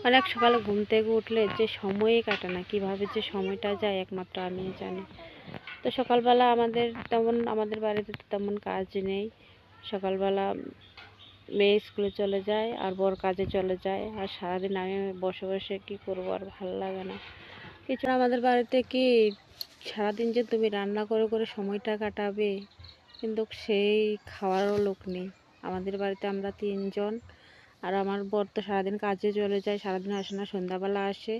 অনেক সকালে ঘুম থেকে উঠলে যে সময়ই কাটে না, কিভাবে যে সময়টা যায় একমাত্র আমি জানি। তো সকালবেলা আমাদের বাড়িতে তেমন কাজ নেই। সকালবেলা মেয়ে স্কুলে চলে যায় আর বর কাজে চলে যায়, আর সারাদিন আমি বসে বসে কি করবো, আর ভালো লাগে না কিছু। আমাদের বাড়িতে কি সারাদিন যে তুমি রান্না করে করে সময়টা কাটাবে, কিন্তু সেই খাওয়ারও লোক নেই। আমাদের বাড়িতে আমরা তিনজন, আর আমার বর তো সারাদিন কাজে চলে যায়, সারাদিন আসে না, সন্ধ্যাবেলা আসে।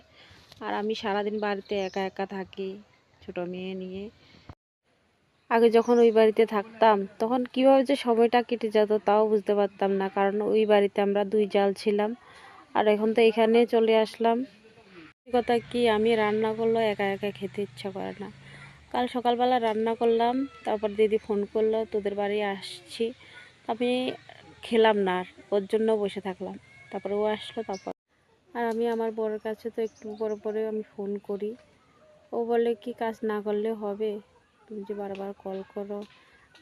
আর আমি সারাদিন বাড়িতে একা একা থাকি ছোটো মেয়ে নিয়ে। আগে যখন ওই বাড়িতে থাকতাম তখন কীভাবে যে সময়টা কেটে যেত তাও বুঝতে পারতাম না, কারণ ওই বাড়িতে আমরা দুই জাল ছিলাম। আর এখন তো এখানে চলে আসলাম। কথা কি, আমি রান্না করলেও একা একা খেতে ইচ্ছা করে না। কাল সকালবেলা রান্না করলাম, তারপর দিদি ফোন করলো তোদের বাড়ি আসছি। আমি খেলাম না, আর ওর জন্য বসে থাকলাম। তারপরে ও আসলো, তারপর আর আমি আমার বরের কাছে তো একটু পরে পরে আমি ফোন করি। ও বলে কি কাজ না করলে হবে, তুমি যে বারবার কল করো।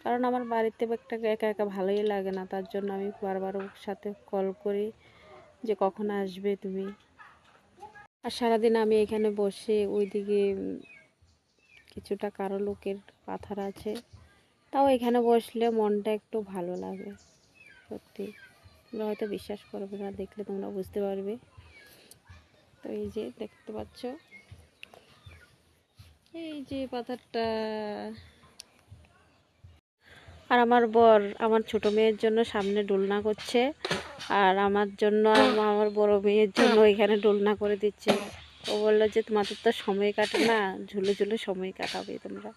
কারণ আমার বাড়িতে একটা একা একা ভালোই লাগে না, তার জন্য আমি বারবার ওর সাথে কল করি যে কখন আসবে তুমি। আর সারাদিন আমি এখানে বসে ওইদিকে কিছুটা কারো লোকের পাথর আছে, তাও এখানে বসলে মনটা একটু ভালো লাগে। সত্যি তোমরা হয়তো বিশ্বাস করবে না, দেখলে তোমরা বুঝতে পারবে। তো এই যে দেখতে পাচ্ছ, এই যে পাথরটা। আর আমার বর আমার ছোট মেয়ের জন্য সামনে দোলনা করছে, আর আমার জন্য আমার বড় মেয়ের জন্য এখানে দোলনা করে দিচ্ছে। ও বললো যে তোমাদের তো সময় কাটে না, ঝুলে ঝুলে সময় কাটাবে তোমরা।